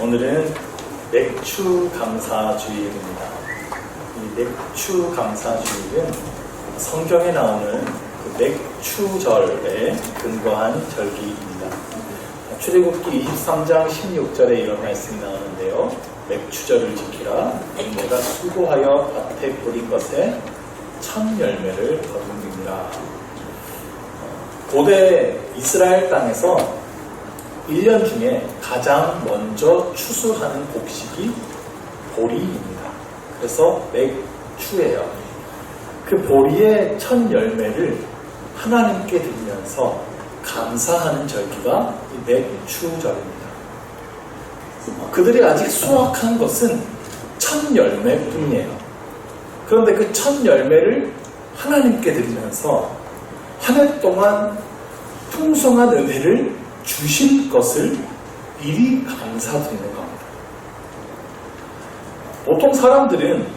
오늘은 맥추 감사주일입니다. 이 맥추 감사주일은 성경에 나오는 그 맥추절에 근거한 절기입니다. 출애굽기 23장 16절에 이런 말씀이 나오는데요. 맥추절을 지키라. 내가 수고하여 밭에 뿌린 것에 첫 열매를 거두리라. 고대 이스라엘 땅에서 1년 중에 가장 먼저 추수하는 곡식이 보리입니다. 그래서 맥추예요. 그 보리의 첫 열매를 하나님께 드리면서 감사하는 절기가 이 맥추절입니다. 그들이 아직 수확한 것은 첫 열매뿐이에요. 그런데 그 첫 열매를 하나님께 드리면서 한 해 동안 풍성한 은혜를 주실 것을 미리 감사드리는 겁니다. 보통 사람들은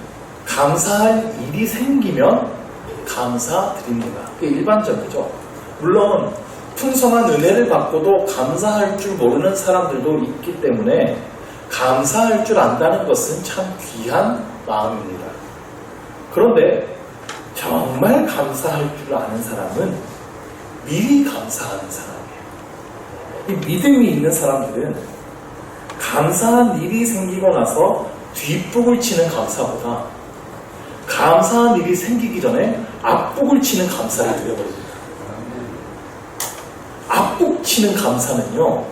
감사할 일이 생기면 감사드립니다. 그게 일반적이죠. 물론 풍성한 은혜를 받고도 감사할 줄 모르는 사람들도 있기 때문에 감사할 줄 안다는 것은 참 귀한 마음입니다. 그런데 정말 감사할 줄 아는 사람은 미리 감사하는 사람이에요. 이 믿음이 있는 사람들은 감사한 일이 생기고 나서 뒷북을 치는 감사보다 감사한 일이 생기기 전에 앞북을 치는 감사를 드려버립니다. 앞북 치는 감사는요,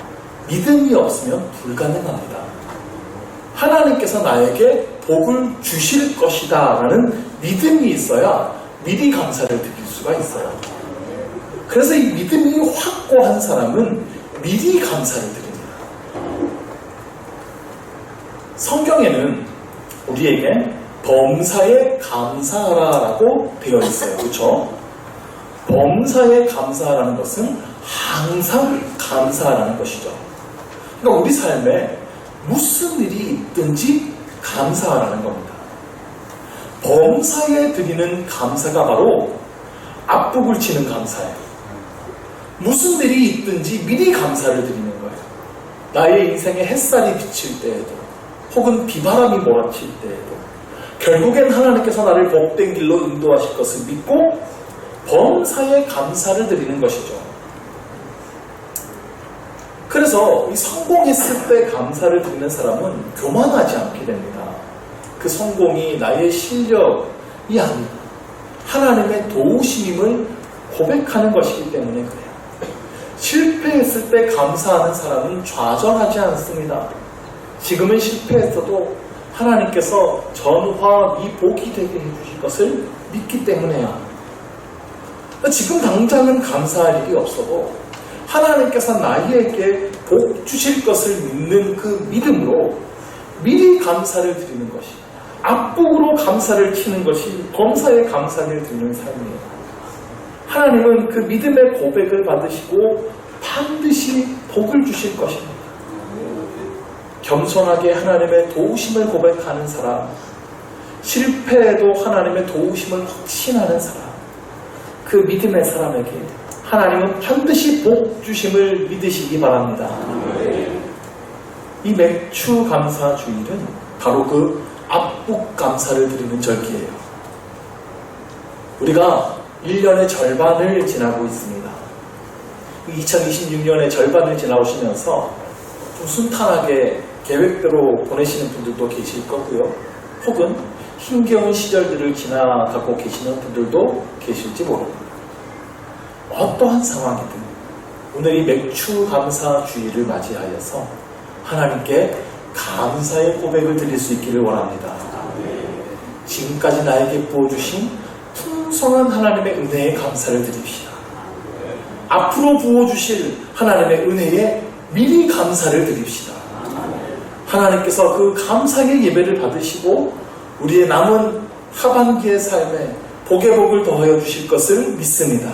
믿음이 없으면 불가능합니다. 하나님께서 나에게 복을 주실 것이다 라는 믿음이 있어야 미리 감사를 드릴 수가 있어요. 그래서 이 믿음이 확고한 사람은 미리 감사를 드립니다. 성경에는 우리에게 범사에 감사하라라고 되어 있어요. 그렇죠? 범사에 감사하라는 것은 항상 감사하라는 것이죠. 그러니까 우리 삶에 무슨 일이 있든지 감사하라는 겁니다. 범사에 드리는 감사가 바로 앞북을 치는 감사예요. 무슨 일이 있든지 미리 감사를 드리는 거예요. 나의 인생에 햇살이 비칠 때에도 혹은 비바람이 몰아칠 때에도 결국엔 하나님께서 나를 복된 길로 인도하실 것을 믿고 범사에 감사를 드리는 것이죠. 그래서 이 성공했을 때 감사를 드리는 사람은 교만하지 않게 됩니다. 그 성공이 나의 실력이 아니고 하나님의 도우심임을 고백하는 것이기 때문에 그래요. 실패했을 때 감사하는 사람은 좌절하지 않습니다. 지금은 실패했어도 하나님께서 전화 복이 되게 해주실 것을 믿기 때문에요. 지금 당장은 감사할 일이 없어도 하나님께서 나에게 복 주실 것을 믿는 그 믿음으로 미리 감사를 드리는 것이, 앞북으로 감사를 치는 것이 범사에 감사를 드리는 삶이에요. 하나님은 그 믿음의 고백을 받으시고 반드시 복을 주실 것입니다. 겸손하게 하나님의 도우심을 고백하는 사람, 실패해도 하나님의 도우심을 확신하는 사람, 그 믿음의 사람에게 하나님은 반드시 복 주심을 믿으시기 바랍니다. 이 맥추 감사 주일은 바로 그 앞북 감사를 드리는 절기예요. 우리가 1년의 절반을 지나고 있습니다. 2026년의 절반을 지나오시면서 좀 순탄하게 계획대로 보내시는 분들도 계실 거고요. 혹은 힘겨운 시절들을 지나가고 계시는 분들도 계실지 모릅니다. 어떠한 상황이든 오늘 이 맥추 감사 주일을 맞이하여서 하나님께 감사의 고백을 드릴 수 있기를 원합니다. 지금까지 나에게 부어주신 풍성한 하나님의 은혜에 감사를 드립시다. 앞으로 부어주실 하나님의 은혜에 미리 감사를 드립시다. 하나님께서 그 감사의 예배를 받으시고 우리의 남은 하반기의 삶에 복의 복을 더하여 주실 것을 믿습니다.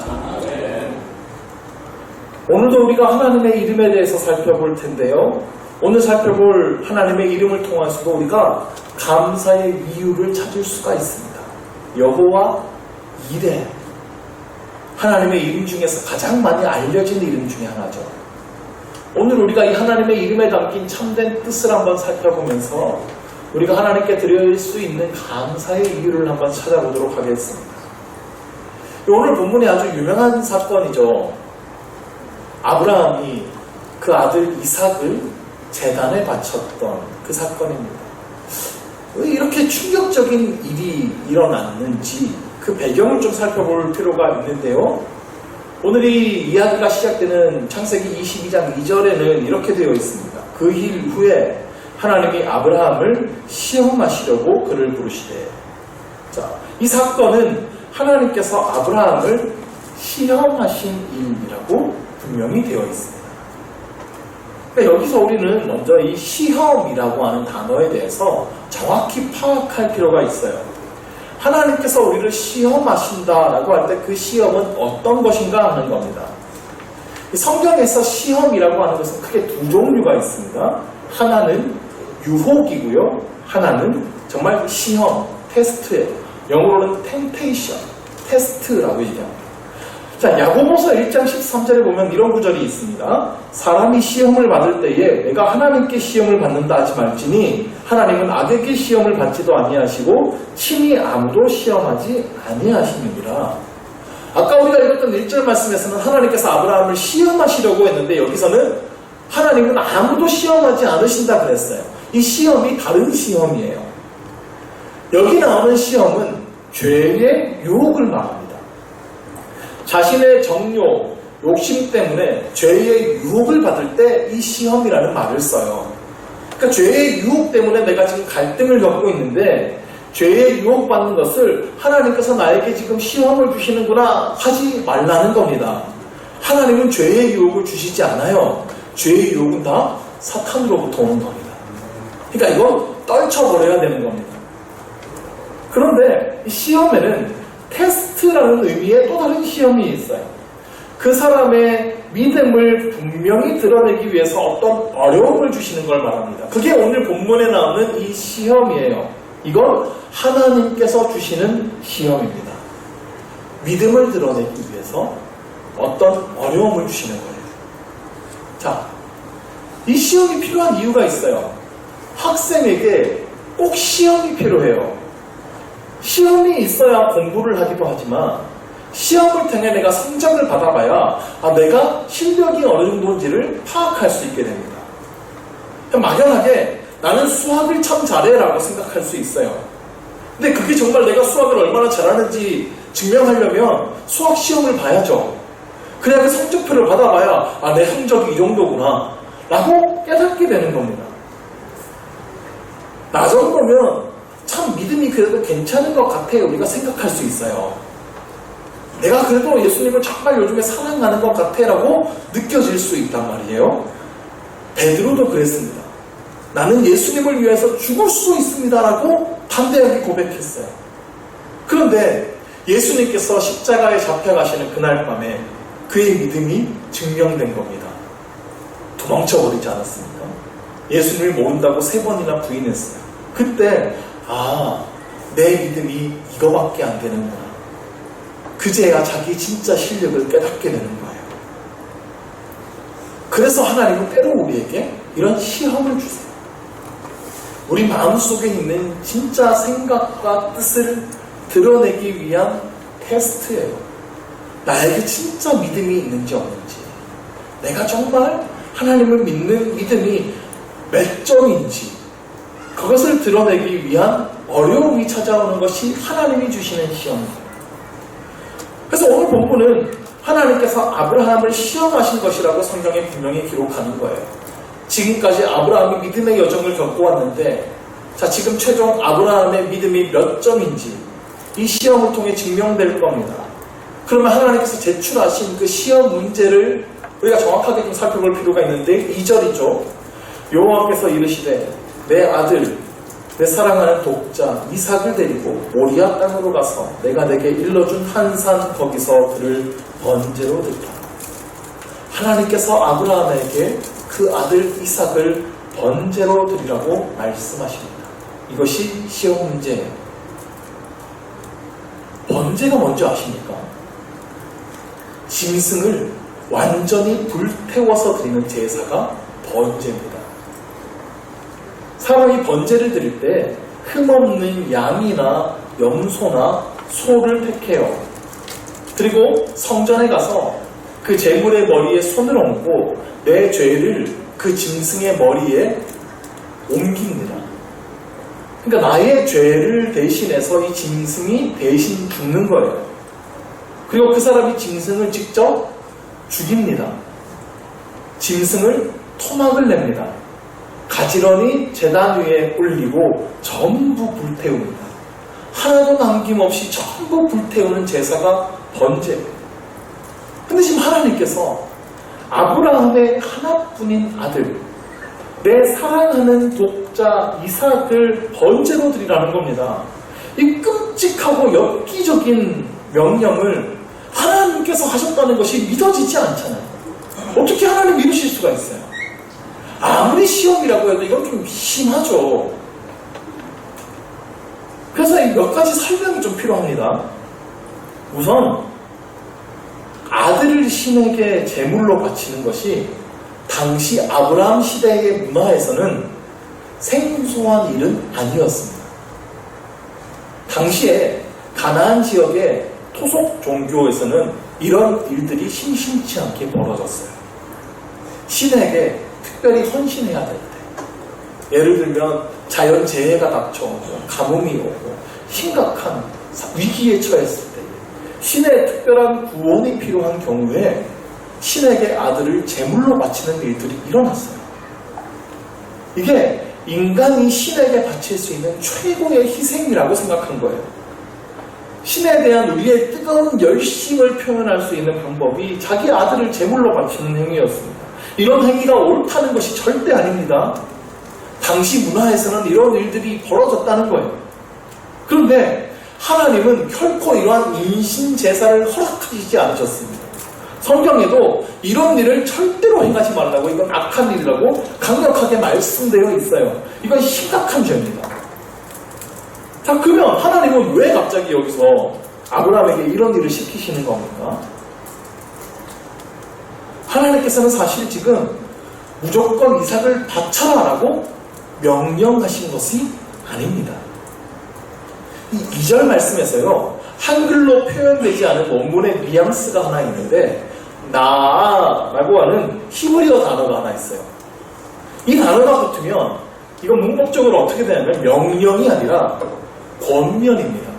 오늘도 우리가 하나님의 이름에 대해서 살펴볼 텐데요. 오늘 살펴볼 하나님의 이름을 통해서도 우리가 감사의 이유를 찾을 수가 있습니다. 여호와 이레, 하나님의 이름 중에서 가장 많이 알려진 이름 중에 하나죠. 오늘 우리가 이 하나님의 이름에 담긴 참된 뜻을 한번 살펴보면서 우리가 하나님께 드릴 수 있는 감사의 이유를 한번 찾아보도록 하겠습니다. 오늘 본문에 아주 유명한 사건이죠. 아브라함이 그 아들 이삭을 제단에 바쳤던 그 사건입니다. 왜 이렇게 충격적인 일이 일어났는지 그 배경을 좀 살펴볼 필요가 있는데요. 오늘 이 이야기가 시작되는 창세기 22장 2절에는 이렇게 되어 있습니다. 그 일 후에 하나님이 아브라함을 시험하시려고 그를 부르시되. 자, 이 사건은 하나님께서 아브라함을 시험하신 일이라고 분명히 되어 있습니다. 그러니까 여기서 우리는 먼저 이 시험이라고 하는 단어에 대해서 정확히 파악할 필요가 있어요. 하나님께서 우리를 시험하신다라고 할 때 그 시험은 어떤 것인가 하는 겁니다. 성경에서 시험이라고 하는 것은 크게 두 종류가 있습니다. 하나는 유혹이고요. 하나는 정말 시험, 테스트예요. 영어로는 temptation, 테스트라고 얘기합니다. 자, 야고보서 1장 13절에 보면 이런 구절이 있습니다. 사람이 시험을 받을 때에 내가 하나님께 시험을 받는다 하지 말지니 하나님은 악에게 시험을 받지도 아니하시고 친히 아무도 시험하지 아니하시느니라. 아까 우리가 읽었던 1절 말씀에서는 하나님께서 아브라함을 시험하시려고 했는데 여기서는 하나님은 아무도 시험하지 않으신다 그랬어요. 이 시험이 다른 시험이에요. 여기 나오는 시험은 죄의 유혹을 말합니다. 자신의 정욕, 욕심 때문에 죄의 유혹을 받을 때 이 시험이라는 말을 써요. 그러니까 죄의 유혹 때문에 내가 지금 갈등을 겪고 있는데 죄의 유혹받는 것을 하나님께서 나에게 지금 시험을 주시는구나 하지 말라는 겁니다. 하나님은 죄의 유혹을 주시지 않아요. 죄의 유혹은 다 사탄으로부터 오는 겁니다. 그러니까 이거 떨쳐버려야 되는 겁니다. 그런데 이 시험에는 테스트라는 의미의 또 다른 시험이 있어요. 그 사람의 믿음을 분명히 드러내기 위해서 어떤 어려움을 주시는 걸 말합니다. 그게 오늘 본문에 나오는 이 시험이에요. 이건 하나님께서 주시는 시험입니다. 믿음을 드러내기 위해서 어떤 어려움을 주시는 거예요. 자, 이 시험이 필요한 이유가 있어요. 학생에게 꼭 시험이 필요해요. 시험이 있어야 공부를 하기도 하지만 시험을 통해 내가 성적을 받아봐야 내가 실력이 어느 정도인지를 파악할 수 있게 됩니다. 막연하게 나는 수학을 참 잘해 라고 생각할 수 있어요. 근데 그게 정말 내가 수학을 얼마나 잘하는지 증명하려면 수학 시험을 봐야죠. 그래야 그 성적표를 받아봐야 내 성적이 이 정도구나 라고 깨닫게 되는 겁니다. 나 정도면 참 믿음이 그래도 괜찮은 것 같아 우리가 생각할 수 있어요. 내가 그래도 예수님을 정말 요즘에 사랑하는 것 같아 라고 느껴질 수 있단 말이에요. 베드로도 그랬습니다. 나는 예수님을 위해서 죽을 수 있습니다 라고 담대하게 고백했어요. 그런데 예수님께서 십자가에 잡혀가시는 그날 밤에 그의 믿음이 증명된 겁니다. 도망쳐버리지 않았습니까? 예수님을 모른다고 3번이나 부인했어요. 그때 내 믿음이 이거밖에 안 되는구나. 그제야 자기 진짜 실력을 깨닫게 되는 거예요. 그래서 하나님은 때로 우리에게 이런 시험을 주세요. 우리 마음속에 있는 진짜 생각과 뜻을 드러내기 위한 테스트예요. 나에게 진짜 믿음이 있는지 없는지, 내가 정말 하나님을 믿는 믿음이 몇 점인지 그것을 드러내기 위한 어려움이 찾아오는 것이 하나님이 주시는 시험입니다. 그래서 오늘 본문은 하나님께서 아브라함을 시험하신 것이라고 성경에 분명히 기록하는 거예요. 지금까지 아브라함이 믿음의 여정을 겪고 왔는데 지금 최종 아브라함의 믿음이 몇 점인지 이 시험을 통해 증명될 겁니다. 그러면 하나님께서 제출하신 그 시험 문제를 우리가 정확하게 좀 살펴볼 필요가 있는데 2절이죠. 여호와께서 이르시되 내 아들 내 사랑하는 독자 이삭을 데리고 모리아 땅으로 가서 내가 내게 일러준 한 산 거기서 그를 번제로 드리라. 하나님께서 아브라함에게 그 아들 이삭을 번제로 드리라고 말씀하십니다. 이것이 시험 문제예요. 번제가 뭔지 아십니까? 짐승을 완전히 불태워서 드리는 제사가 번제입니다. 사람이 번제를 드릴 때 흠없는 양이나 염소나 소를 택해요. 그리고 성전에 가서 그 제물의 머리에 손을 얹고 내 죄를 그 짐승의 머리에 옮깁니다. 그러니까 나의 죄를 대신해서 이 짐승이 대신 죽는 거예요. 그리고 그 사람이 짐승을 직접 죽입니다. 짐승을 토막을 냅니다. 가지런히 제단 위에 올리고 전부 불태웁니다. 하나도 남김없이 전부 불태우는 제사가 번제입니다. 근데 지금 하나님께서 아브라함의 하나뿐인 아들, 내 사랑하는 독자 이삭을 번제로 드리라는 겁니다. 이 끔찍하고 엽기적인 명령을 하나님께서 하셨다는 것이 믿어지지 않잖아요. 어떻게 하나님 미루실 수가 있어요? 아무리 시험이라고 해도 이건 좀 심하죠. 그래서 몇 가지 설명이 좀 필요합니다. 우선 아들을 신에게 제물로 바치는 것이 당시 아브라함 시대의 문화에서는 생소한 일은 아니었습니다. 당시에 가나안 지역의 토속 종교에서는 이런 일들이 심심치 않게 벌어졌어요. 신에게 특별히 헌신해야 될 때, 예를 들면 자연재해가 닥쳐오고 가뭄이 오고 심각한 위기에 처했을 때, 신의 특별한 구원이 필요한 경우에 신에게 아들을 제물로 바치는 일들이 일어났어요. 이게 인간이 신에게 바칠 수 있는 최고의 희생이라고 생각한 거예요. 신에 대한 우리의 뜨거운 열심을 표현할 수 있는 방법이 자기 아들을 제물로 바치는 행위였습니다. 이런 행위가 옳다는 것이 절대 아닙니다. 당시 문화에서는 이런 일들이 벌어졌다는 거예요. 그런데 하나님은 결코 이러한 인신제사를 허락하시지 않으셨습니다. 성경에도 이런 일을 절대로 행하지 말라고, 이건 악한 일이라고 강력하게 말씀되어 있어요. 이건 심각한 죄입니다. 자, 그러면 하나님은 왜 갑자기 여기서 아브라함에게 이런 일을 시키시는 겁니까? 하나님께서는 사실 지금 무조건 이삭을 바쳐라라고 명령하신 것이 아닙니다. 이 2절 말씀에서요, 한글로 표현되지 않은 원문의 뉘앙스가 하나 있는데 나라고 하는 히브리어 단어가 하나 있어요. 이 단어가 붙으면 이건 문법적으로 어떻게 되냐면 명령이 아니라 권면입니다.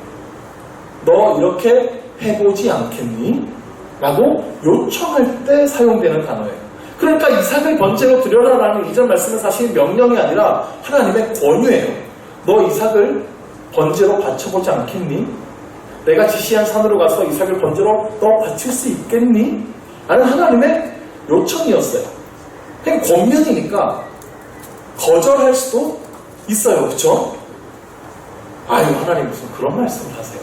너 이렇게 해보지 않겠니? 라고 요청할 때 사용되는 단어예요. 그러니까 이삭을 번제로 드려라라는 이전 말씀은 사실 명령이 아니라 하나님의 권유예요. 너 이삭을 번제로 바쳐보지 않겠니? 내가 지시한 산으로 가서 이삭을 번제로 너 바칠 수 있겠니? 라는 하나님의 요청이었어요. 그냥 권면이니까 거절할 수도 있어요. 그렇죠? 아유, 하나님 무슨 그런 말씀을 하세요.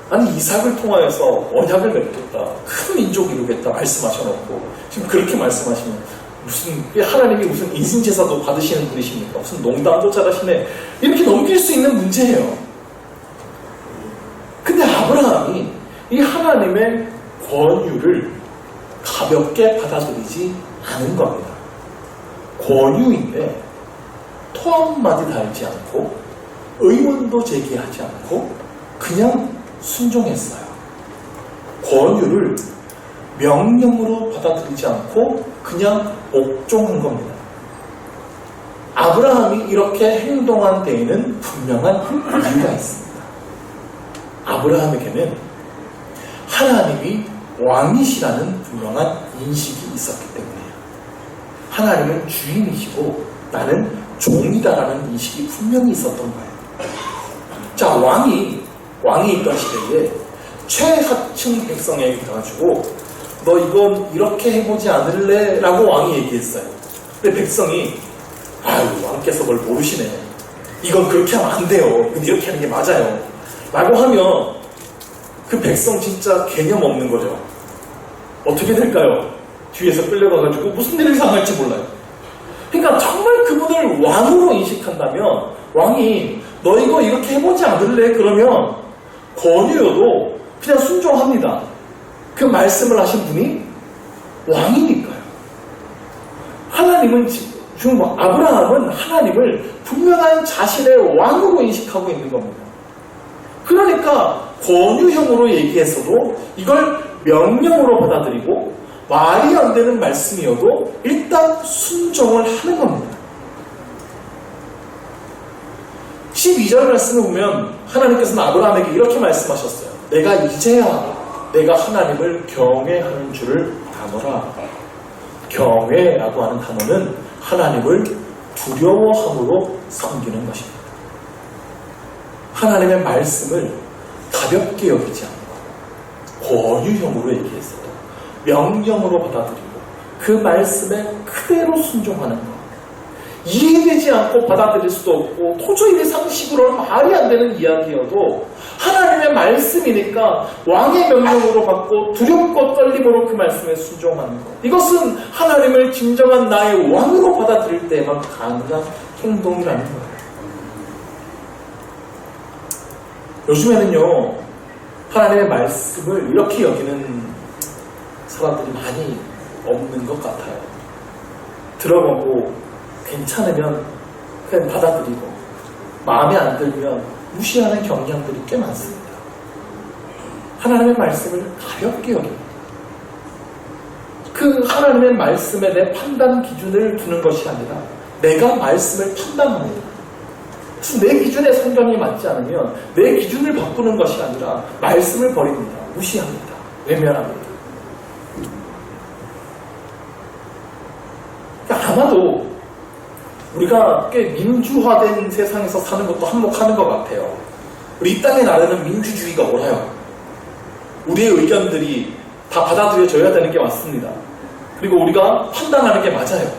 아니, 이삭을 통하여서 언약을 맺겠다, 큰 민족 이루겠다 말씀하셔놓고 지금 그렇게 말씀하시면 무슨 하나님이 무슨 인신제사도 받으시는 분이십니까? 무슨 농담도 잘하시네. 이렇게 넘길 수 있는 문제예요. 근데 아브라함이 이 하나님의 권유를 가볍게 받아들이지 않은 겁니다. 권유인데 토 한마디 달지 않고 의문도 제기하지 않고 그냥 순종했어요. 권유를 명령으로 받아들이지 않고 그냥 옥종한 겁니다. 아브라함이 이렇게 행동한 데에는 분명한 이유가 있습니다. 아브라함에게는 하나님이 왕이시라는 분명한 인식이 있었기 때문이에요. 하나님은 주인이시고 나는 종이다라는 인식이 분명히 있었던 거예요. 자, 왕이 있던 시대에 최하층 백성에게 가가지고 너 이건 이렇게 해보지 않을래? 라고 왕이 얘기했어요. 근데 백성이 아유, 왕께서 뭘 모르시네. 이건 그렇게 하면 안 돼요. 이렇게 하는 게 맞아요. 라고 하면 그 백성 진짜 개념 없는 거죠. 어떻게 될까요? 뒤에서 끌려가가지고 무슨 일이 상할지 몰라요. 그러니까 정말 그분을 왕으로 인식한다면 왕이 너 이거 이렇게 해보지 않을래? 그러면 권유여도 그냥 순종합니다. 그 말씀을 하신 분이 왕이니까요. 하나님은 지금 아브라함은 하나님을 분명한 자신의 왕으로 인식하고 있는 겁니다. 그러니까 권유형으로 얘기해서도 이걸 명령으로 받아들이고 말이 안 되는 말씀이어도 일단 순종을 하는 겁니다. 12절 말씀을 보면 하나님께서는 아브라함에게 이렇게 말씀하셨어요. 내가 이제야 내가 하나님을 경외하는 줄을 아노라. 경외라고 하는 단어는 하나님을 두려워함으로 섬기는 것입니다. 하나님의 말씀을 가볍게 여기지 않고 권유형으로 얘기했어도 명령으로 받아들이고 그 말씀에 그대로 순종하는 것. 이해되지 않고 받아들일 수도 없고 도저히 내 상식으로는 말이 안 되는 이야기여도 하나님의 말씀이니까 왕의 명령으로 받고 두렵고 떨림으로 그 말씀에 순종하는 것. 이것은 하나님을 진정한 나의 왕으로 받아들일 때에만 가능한 행동이라는 거예요. 요즘에는요, 하나님의 말씀을 이렇게 여기는 사람들이 많이 없는 것 같아요. 들어보고 괜찮으면 그냥 받아들이고 마음에 안 들면 무시하는 경향들이 꽤 많습니다. 하나님의 말씀을 가볍게 여깁니다. 그 하나님의 말씀에 내 판단 기준을 두는 것이 아니라 내가 말씀을 판단합니다. 그래서 내 기준에 성경이 맞지 않으면 내 기준을 바꾸는 것이 아니라 말씀을 버립니다. 무시합니다. 외면합니다. 그러니까 아마도 우리가 꽤 민주화된 세상에서 사는 것도 한몫하는 것 같아요. 우리 이 땅의 나라는 민주주의가 옳아요. 우리의 의견들이 다 받아들여져야 되는 게 맞습니다. 그리고 우리가 판단하는 게 맞아요.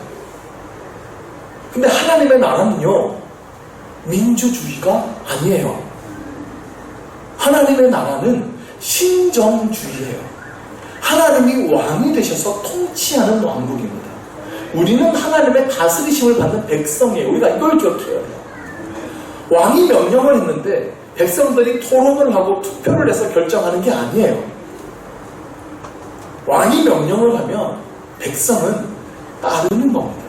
근데 하나님의 나라는요, 민주주의가 아니에요. 하나님의 나라는 신정주의예요. 하나님이 왕이 되셔서 통치하는 왕국입니다. 우리는 하나님의 다스리심을 받는 백성이에요. 우리가 이걸 기억해야 돼요. 왕이 명령을 했는데 백성들이 토론을 하고 투표를 해서 결정하는 게 아니에요. 왕이 명령을 하면 백성은 따르는 겁니다.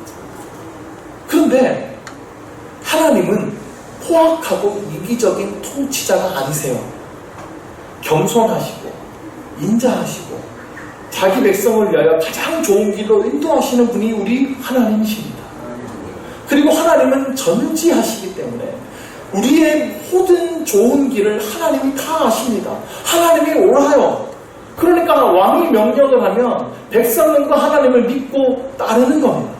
그런데 하나님은 포악하고 이기적인 통치자가 아니세요. 겸손하시고 인자하시고 자기 백성을 위하여 가장 좋은 길로 인도하시는 분이 우리 하나님이십니다. 그리고 하나님은 전지하시기 때문에 우리의 모든 좋은 길을 하나님이 다 아십니다. 하나님이 옳아요. 그러니까 왕이 명령을 하면 백성들과 하나님을 믿고 따르는 겁니다.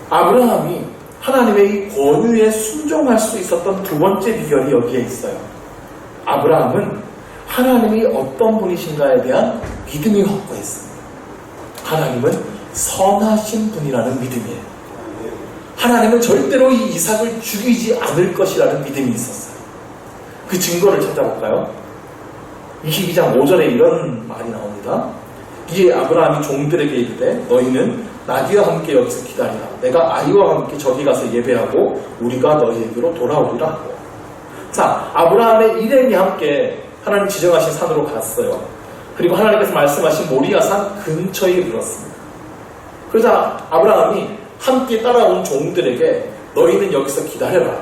아브라함이 하나님의 이 권유에 순종할 수 있었던 두 번째 비결이 여기에 있어요. 아브라함은 하나님이 어떤 분이신가에 대한 믿음이 확고했습니다. 하나님은 선하신 분이라는 믿음이에요. 하나님은 절대로 이 이삭을 죽이지 않을 것이라는 믿음이 있었어요. 그 증거를 찾아볼까요? 22장 5절에 이런 말이 나옵니다. 이에 아브라함이 종들에게 이르되 너희는 나귀와 함께 여기서 기다리라. 내가 아이와 함께 저기 가서 예배하고 우리가 너희에게로 돌아오리라 하고. 자, 아브라함의 일행이 함께 하나님 지정하신 산으로 갔어요. 그리고 하나님께서 말씀하신 모리아산 근처에 이르렀습니다. 그러자 아브라함이 함께 따라온 종들에게 너희는 여기서 기다려라.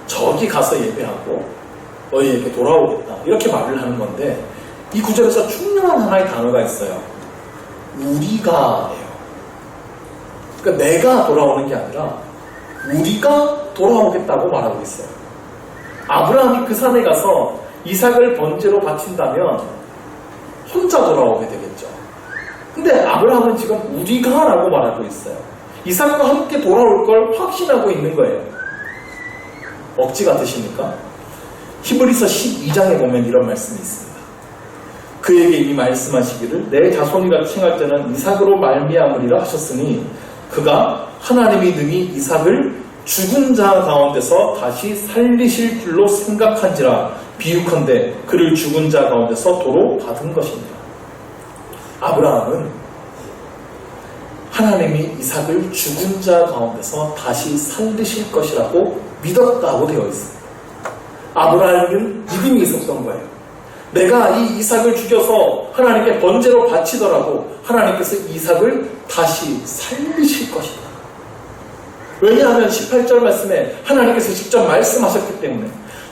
저기 가서 예배하고 너희에게 돌아오겠다. 이렇게 말을 하는 건데 이 구절에서 중요한 하나의 단어가 있어요. 우리가예요. 그러니까 내가 돌아오는 게 아니라 우리가 돌아오겠다고 말하고 있어요. 아브라함이 그 산에 가서 이삭을 번제로 바친다면 혼자 돌아오게 되겠죠. 근데 아브라함은 지금 우리가라고 말하고 있어요. 이삭과 함께 돌아올 걸 확신하고 있는 거예요. 억지 같으십니까? 히브리서 12장에 보면 이런 말씀이 있습니다. 그에게 이미 말씀하시기를 내 자손이라 칭할 때는 이삭으로 말미암으리라 하셨으니 그가 하나님이 능히 이삭을 죽은 자 가운데서 다시 살리실 줄로 생각한지라 비유컨대 그를 죽은 자 가운데서 도로 받은 것입니다. 아브라함은 하나님이 이삭을 죽은 자 가운데서 다시 살리실 것이라고 믿었다고 되어 있습니다. 아브라함은 믿음이 있었던 거예요. 내가 이 이삭을 죽여서 하나님께 번제로 바치더라도 하나님께서 이삭을 다시 살리실 것이다. 왜냐하면 18절 말씀에 하나님께서 직접 말씀하셨기 때문에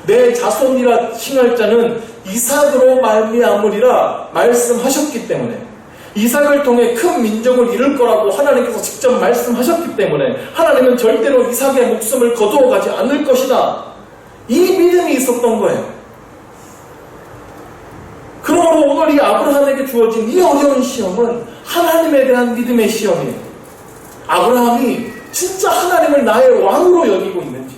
내 자손이라 칭할 자는 이삭으로 말미암으리라 말씀하셨기 때문에 이삭을 통해 큰 민족을 이룰 거라고 하나님께서 직접 말씀하셨기 때문에 하나님은 절대로 이삭의 목숨을 거두어 가지 않을 것이다. 이 믿음이 있었던 거예요. 그러므로 오늘 이 아브라함에게 주어진 이 어려운 시험은 하나님에 대한 믿음의 시험이에요. 아브라함이 진짜 하나님을 나의 왕으로 여기고 있는지,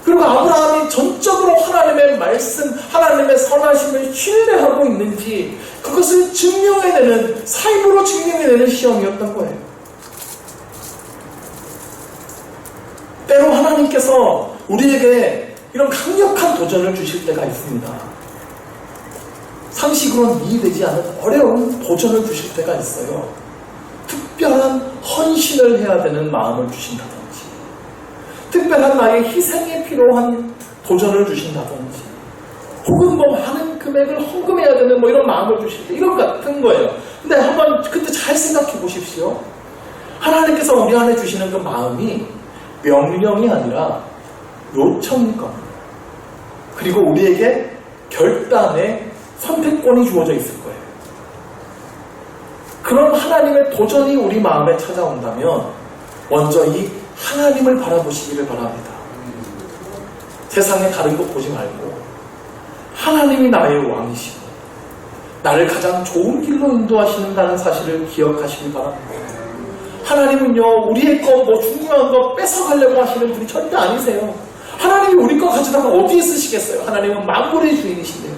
그리고 아브라함이 전적으로 하나님의 말씀, 하나님의 선하심을 신뢰하고 있는지 그것을 증명해내는, 삶으로 증명해내는 시험이었던 거예요. 때로 하나님께서 우리에게 이런 강력한 도전을 주실 때가 있습니다. 상식으로는 이해되지 않은 어려운 도전을 주실 때가 있어요. 특별한 헌신을 해야 되는 마음을 주신다든지, 특별한 나의 희생이 필요한 도전을 주신다든지, 혹은 뭐 많은 금액을 헌금해야 되는 뭐 이런 마음을 주실 때, 이런 같은 거예요. 근데 한번 그때 잘 생각해 보십시오. 하나님께서 우리 안에 주시는 그 마음이 명령이 아니라 요청일 겁니다. 그리고 우리에게 결단의 선택권이 주어져 있을 거예요. 그런 하나님의 도전이 우리 마음에 찾아온다면 먼저 이 하나님을 바라보시기를 바랍니다. 세상에 다른 것 보지 말고 하나님이 나의 왕이시고 나를 가장 좋은 길로 인도하시는다는 사실을 기억하시기 바랍니다. 하나님은요, 우리의 것, 뭐 중요한 거 뺏어가려고 하시는 분이 절대 아니세요. 하나님이 우리 거 가져다가 어디에 쓰시겠어요? 하나님은 만물의 주인이신데요.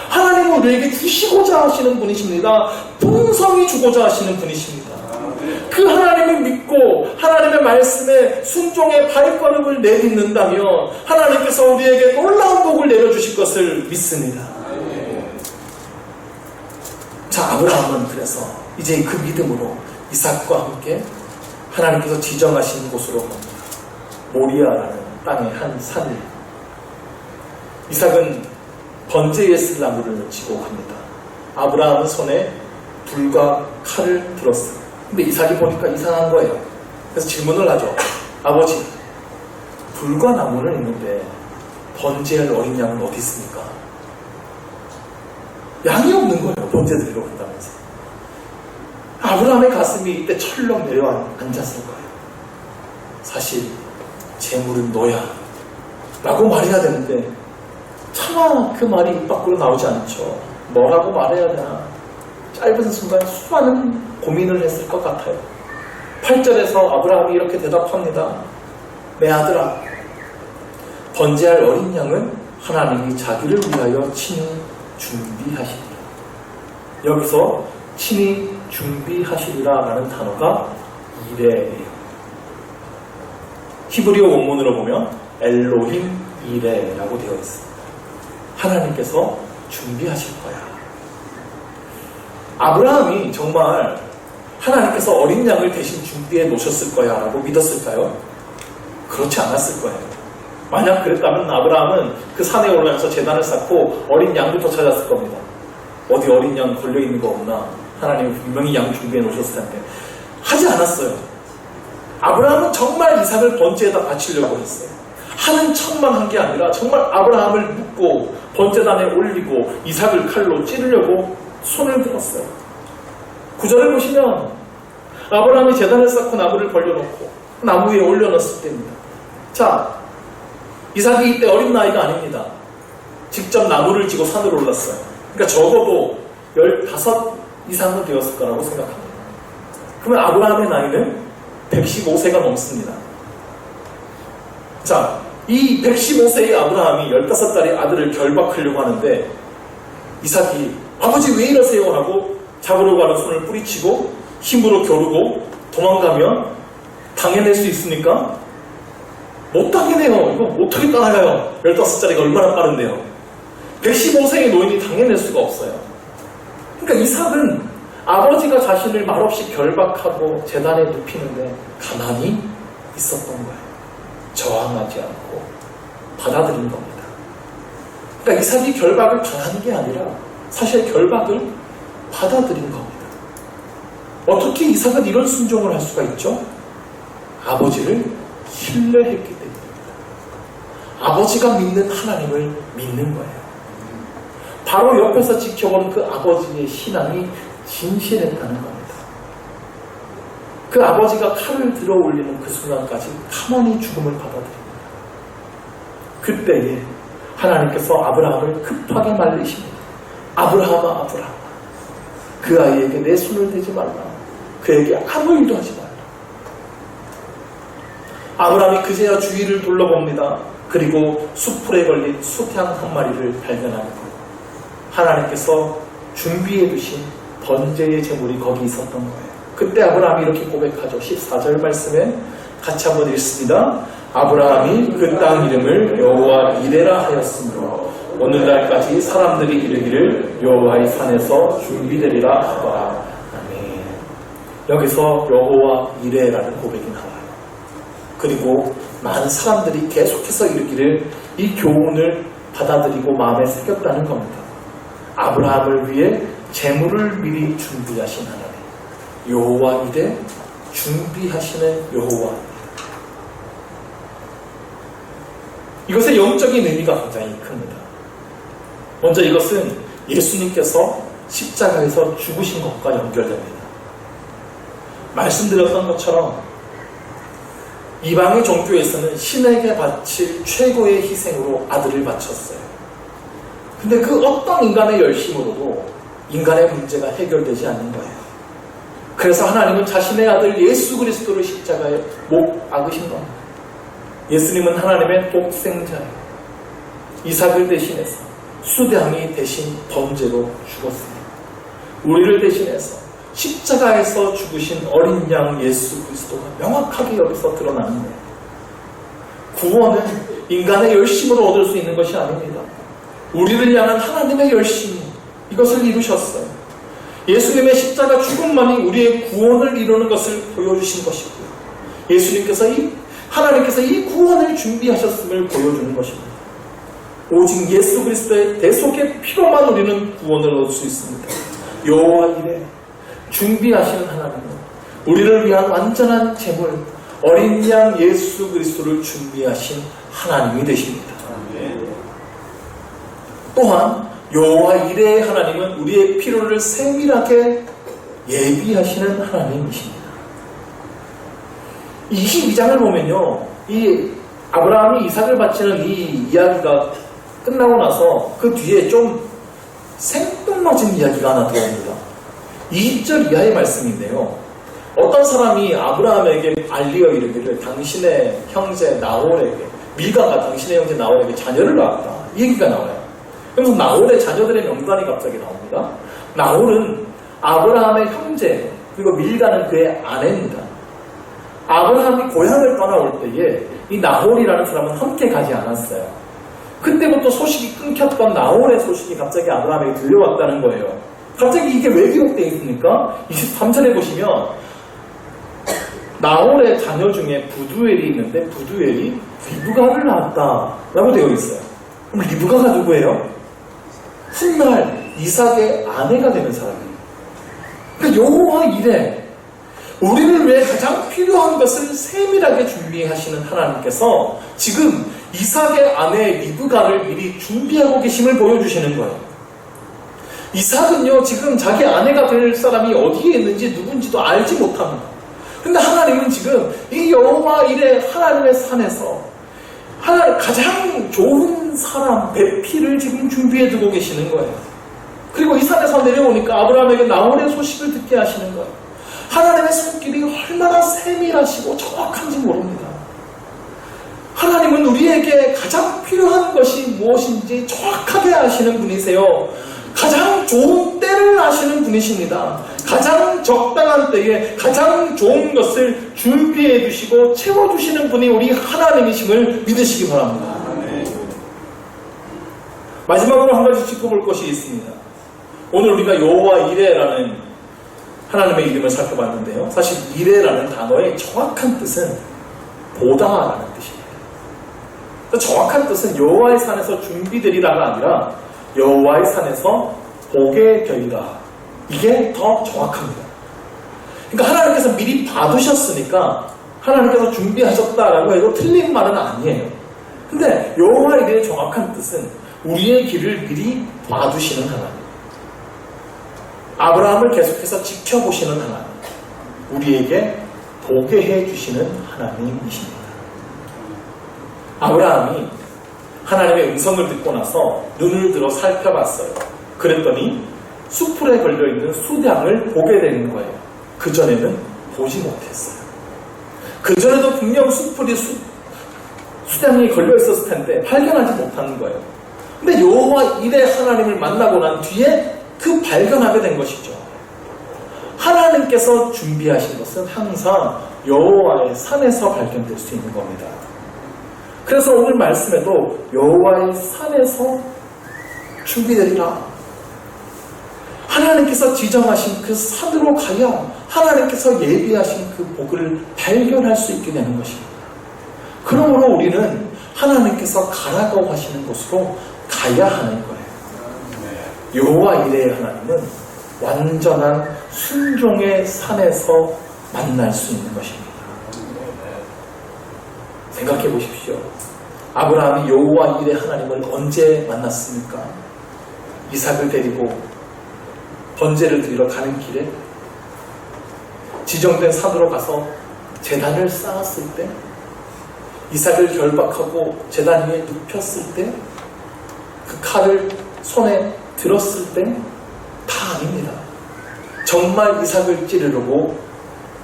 하나님은 우리에게 주시고자 하시는 분이십니다. 풍성히 주고자 하시는 분이십니다. 그 하나님을 믿고 하나님의 말씀에 순종의 발걸음을 내딛는다면 하나님께서 우리에게 놀라운 복을 내려주실 것을 믿습니다. 자, 아브라함은 그래서 이제 그 믿음으로 이삭과 함께 하나님께서 지정하신 곳으로 갑니다. 모리아라는 땅의 한 산을. 이삭은 번제에 쓸 나무를 지고 갑니다. 아브라함은 손에 불과 칼을 들었어요. 근데 이삭이 보니까 이상한 거예요. 그래서 질문을 하죠. 아버지, 불과 나무는 있는데 번제할 어린 양은 어디 있습니까? 양이 없는 거예요. 번제 드리러 간다면서. 아브라함의 가슴이 이때 철렁 내려앉았을 거예요. 사실 재물은 너야 라고 말해야 되는데 차마 그 말이 입 밖으로 나오지 않죠. 뭐라고 말해야 되나. 짧은 순간 수많은 고민을 했을 것 같아요. 8절에서 아브라함이 이렇게 대답합니다. 내 아들아, 번제할 어린 양은 하나님이 자기를 위하여 친히 준비하시리라. 여기서 친히 준비하시리라 라는 단어가 이레예요. 히브리어 원문으로 보면 엘로힘 이레라고 되어 있습니다. 하나님께서 준비하실 거야. 아브라함이 정말 하나님께서 어린 양을 대신 준비해 놓으셨을 거야 라고 믿었을까요? 그렇지 않았을 거예요. 만약 그랬다면 아브라함은 그 산에 올라가서 제단을 쌓고 어린 양부터 찾았을 겁니다. 어디 어린 양 걸려있는 거 없나? 하나님이 분명히 양 준비해 놓으셨을 텐데 하지 않았어요. 아브라함은 정말 이삭을 번제에다 바치려고 했어요. 하는 척만 한 게 아니라 정말 아브라함을 묶고 번제단에 올리고 이삭을 칼로 찌르려고 손을 들었어요. 9절을 보시면 아브라함이 제단을 쌓고 나무를 벌려놓고 나무 위에 올려놓았을 때입니다. 자, 이삭이 이때 어린 나이가 아닙니다. 직접 나무를 지고 산으로 올랐어요. 그러니까 적어도 15 이상은 되었을 거라고 생각합니다. 그러면 아브라함의 나이는 115세가 넘습니다. 자, 이 115세의 아브라함이 15살의 아들을 결박하려고 하는데 이삭이 아버지 왜 이러세요? 하고 잡으러 가는 손을 뿌리치고 힘으로 겨루고 도망가면 당해낼 수 있습니까? 못 당해내요. 이거 어떻게 따라가요? 15살짜리가 얼마나 빠른데요. 115세의 노인이 당해낼 수가 없어요. 그러니까 이삭은 아버지가 자신을 말없이 결박하고 제단에 눕히는데 가만히 있었던 거예요. 저항하지 않고 받아들인 겁니다. 그러니까 이삭이 결박을 당한 게 아니라 사실 결박을 받아들인 겁니다. 어떻게 이삭은 이런 순종을 할 수가 있죠? 아버지를 신뢰했기 때문입니다. 아버지가 믿는 하나님을 믿는 거예요. 바로 옆에서 지켜본 그 아버지의 신앙이 진실했다는 겁니다. 그 아버지가 칼을 들어 올리는 그 순간까지 가만히 죽음을 받아들입니다. 그때에 하나님께서 아브라함을 급하게 말리십니다. 아브라함아, 아브라함아, 그 아이에게 내 손을 대지 말라. 그에게 아무 일도 하지 말라. 아브라함이 그제야 주위를 둘러봅니다. 그리고 수풀에 걸린 수태양 한 마리를 발견하는 거예요. 하나님께서 준비해 두신 번제의 제물이 거기 있었던 거예요. 그때 아브라함이 이렇게 고백하죠. 14절 말씀에 같이 한번 읽습니다. 아브라함이 그 땅 이름을 여호와 이레라 하였으므로 오늘날까지 사람들이 이르기를 여호와의 산에서 준비되리라 하더라. 아멘. 여기서 여호와 이레라는 고백이 나와요. 그리고 많은 사람들이 계속해서 이르기를 이 교훈을 받아들이고 마음에 새겼다는 겁니다. 아브라함을 위해 재물을 미리 준비하신 하나님, 여호와 이레, 준비하시는 여호와. 이것의 영적인 의미가 굉장히 큽니다. 먼저 이것은 예수님께서 십자가에서 죽으신 것과 연결됩니다. 말씀드렸던 것처럼 이방의 종교에서는 신에게 바칠 최고의 희생으로 아들을 바쳤어요. 근데 그 어떤 인간의 열심으로도 인간의 문제가 해결되지 않는 거예요. 그래서 하나님은 자신의 아들 예수 그리스도를 십자가에 못 박으신 겁니다. 예수님은 하나님의 독생자예요. 이삭을 대신해서 수대함이 대신 번제로 죽었습니다. 우리를 대신해서 십자가에서 죽으신 어린 양 예수 그리스도가 명확하게 여기서 드러나는 거예요. 구원은 인간의 열심으로 얻을 수 있는 것이 아닙니다. 우리를 향한 하나님의 열심, 이것을 이루셨어요. 예수님의 십자가 죽음만이 우리의 구원을 이루는 것을 보여주신 것이고요. 예수님께서 하나님께서 이 구원을 준비하셨음을 보여주는 것입니다. 오직 예수 그리스도의 대속의 피로만 우리는 구원을 얻을 수 있습니다. 여호와 이레, 준비하시는 하나님은 우리를 위한 완전한 제물, 어린 양 예수 그리스도를 준비하신 하나님이 되십니다. 또한 여호와 이레의 하나님은 우리의 필요를 세밀하게 예비하시는 하나님이십니다. 22장을 보면요, 이 아브라함이 이삭을 바치는 이 이야기가 끝나고 나서 그 뒤에 좀 생뚱맞은 이야기가 하나 들어옵니다. 20절 이하의 말씀인데요, 어떤 사람이 아브라함에게 알리어 이르기를 당신의 형제 나홀에게, 밀가가 당신의 형제 나홀에게 자녀를 낳았다, 이 얘기가 나와요. 그래서 나홀의 자녀들의 명단이 갑자기 나옵니다. 나홀은 아브라함의 형제, 그리고 밀가는 그의 아내입니다. 아브라함이 고향을 떠나올 때에 이 나홀이라는 사람은 함께 가지 않았어요. 그때부터 소식이 끊겼던 나홀의 소식이 갑자기 아브라함에게 들려왔다는 거예요. 갑자기 이게 왜 기록되어 있습니까? 23절에 보시면 나홀의 자녀 중에 부두엘이 있는데 부두엘이 리브가를 낳았다 라고 되어 있어요. 그럼 리브가가 누구예요? 훗날 이삭의 아내가 되는 사람이에요. 그러니까 여호와 이레, 우리를 위해 가장 필요한 것을 세밀하게 준비하시는 하나님께서 지금 이삭의 아내 리브가를 미리 준비하고 계심을 보여주시는 거예요. 이삭은요, 지금 자기 아내가 될 사람이 어디에 있는지 누군지도 알지 못합니다. 근데 하나님은 지금 이 여호와 이레 하나님의 산에서 가장 좋은 사람, 배필을 지금 준비해 두고 계시는 거예요. 그리고 이 산에서 내려오니까 아브라함에게 나홀의 소식을 듣게 하시는 거예요. 하나님의 손길이 얼마나 세밀하시고 정확한지 모릅니다. 하나님은 우리에게 가장 필요한 것이 무엇인지 정확하게 아시는 분이세요. 가장 좋은 때를 아시는 분이십니다. 가장 적당한 때에 가장 좋은 것을 준비해 주시고 채워주시는 분이 우리 하나님이심을 믿으시기 바랍니다. 마지막으로 한 가지 짚어볼 것이 있습니다. 오늘 우리가 여호와 이레라는 하나님의 이름을 살펴봤는데요, 사실 이레라는 단어의 정확한 뜻은 보다라는 뜻입니다. 정확한 뜻은 여호와의 산에서 준비되리라가 아니라 여호와의 산에서 보게 되리라. 이게 더 정확합니다. 그러니까 하나님께서 미리 봐두셨으니까 하나님께서 준비하셨다라고 해도 틀린 말은 아니에요. 근데 여호와의 일의 정확한 뜻은 우리의 길을 미리 봐두시는 하나님, 아브라함을 계속해서 지켜보시는 하나님, 우리에게 보게 해주시는 하나님이십니다. 아브라함이 하나님의 음성을 듣고 나서 눈을 들어 살펴봤어요. 그랬더니 수풀에 걸려있는 수량을 보게 되는 거예요. 그전에는 보지 못했어요. 그전에도 분명 수풀이 수량이 걸려있었을 텐데 발견하지 못하는 거예요. 근데 여호와 이레 하나님을 만나고 난 뒤에 그 발견하게 된 것이죠. 하나님께서 준비하신 것은 항상 여호와의 산에서 발견될 수 있는 겁니다. 그래서 오늘 말씀에도 여호와의 산에서 준비되리라. 하나님께서 지정하신 그 산으로 가야 하나님께서 예비하신 그 복을 발견할 수 있게 되는 것입니다. 그러므로 우리는 하나님께서 가라고 하시는 곳으로 가야 하는 거예요. 여호와 이레의 하나님은 완전한 순종의 산에서 만날 수 있는 것입니다. 생각해 보십시오. 아브라함이 여호와 이레 하나님을 언제 만났습니까? 이삭을 데리고 번제를 드리러 가는 길에 지정된 산으로 가서 제단을 쌓았을 때, 이삭을 결박하고 제단 위에 눕혔을 때, 그 칼을 손에 들었을 때 다 아닙니다. 정말 이삭을 찌르려고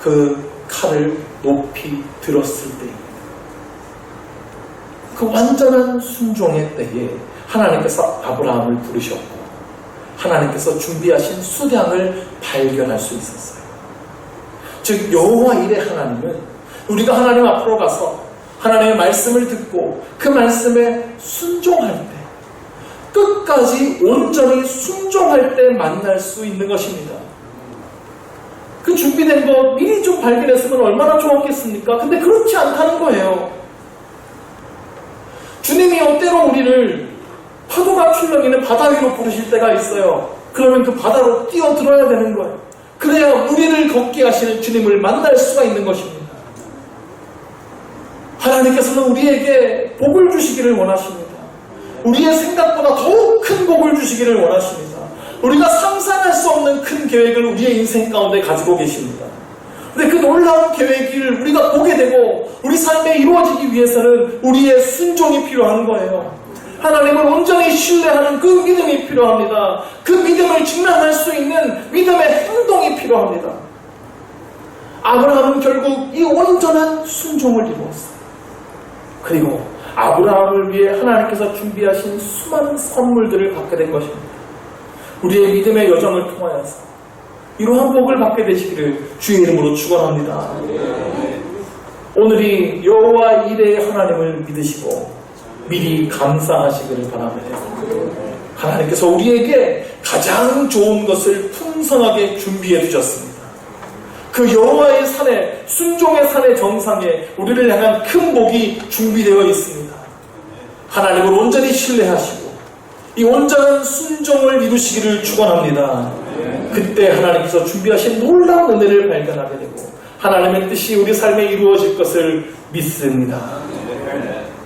그 칼을 높이 들었을 때입니다. 그 완전한 순종의 때에 하나님께서 아브라함을 부르셨고 하나님께서 준비하신 수량을 발견할 수 있었어요. 즉 여호와 이레 하나님은 우리가 하나님 앞으로 가서 하나님의 말씀을 듣고 그 말씀에 순종할 때, 끝까지 온전히 순종할 때 만날 수 있는 것입니다. 그 준비된 거 미리 좀 발견했으면 얼마나 좋았겠습니까? 근데 그렇지 않다는 거예요. 주님이 때로 우리를 파도가 출렁이는 바다 위로 부르실 때가 있어요. 그러면 그 바다로 뛰어들어야 되는 거예요. 그래야 우리를 걷게 하시는 주님을 만날 수가 있는 것입니다. 하나님께서는 우리에게 복을 주시기를 원하십니다. 우리의 생각보다 더욱 큰 복을 주시기를 원하십니다. 우리가 상상할 수 없는 큰 계획을 우리의 인생 가운데 가지고 계십니다. 근데 그 놀라운 계획을 우리가 보게 되고 우리 삶에 이루어지기 위해서는 우리의 순종이 필요한 거예요. 하나님을 온전히 신뢰하는 그 믿음이 필요합니다. 그 믿음을 증명할 수 있는 믿음의 행동이 필요합니다. 아브라함은 결국 이 온전한 순종을 이루었어요. 그리고 아브라함을 위해 하나님께서 준비하신 수많은 선물들을 받게 된 것입니다. 우리의 믿음의 여정을 통하여서 이러한 복을 받게 되시기를 주의 이름으로 축원합니다. 오늘이 여호와 이레의 하나님을 믿으시고 미리 감사하시기를 바랍니다. 하나님께서 우리에게 가장 좋은 것을 풍성하게 준비해 주셨습니다. 그 여호와의 산에, 순종의 산의 정상에 우리를 향한 큰 복이 준비되어 있습니다. 하나님을 온전히 신뢰하시고 이 온전한 순종을 이루시기를 축원합니다. 그때 하나님께서 준비하신 놀라운 은혜를 발견하게 되고 하나님의 뜻이 우리 삶에 이루어질 것을 믿습니다.